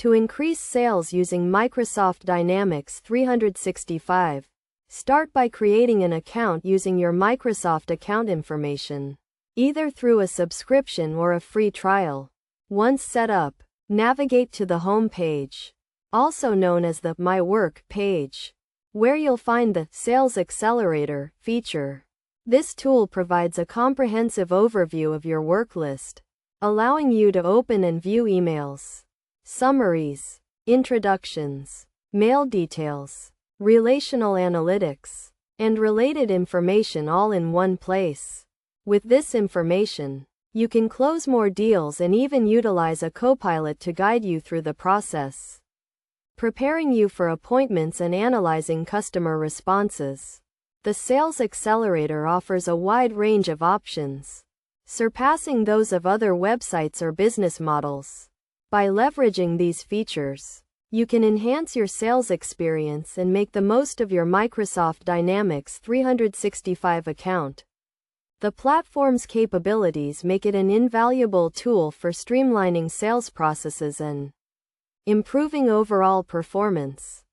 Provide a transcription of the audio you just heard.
To increase sales using Microsoft Dynamics 365, start by creating an account using your Microsoft account information, either through a subscription or a free trial. Once set up, navigate to the home page, also known as the My Work page, where you'll find the Sales Accelerator feature. This tool provides a comprehensive overview of your work list, allowing you to open and view emails, summaries, introductions, mail details, relational analytics, and related information all in one place. With this information, you can close more deals and even utilize a copilot to guide you through the process, preparing you for appointments and analyzing customer responses. The Sales Accelerator offers a wide range of options, surpassing those of other websites or business models. By leveraging these features, you can enhance your sales experience and make the most of your Microsoft Dynamics 365 account. The platform's capabilities make it an invaluable tool for streamlining sales processes and improving overall performance.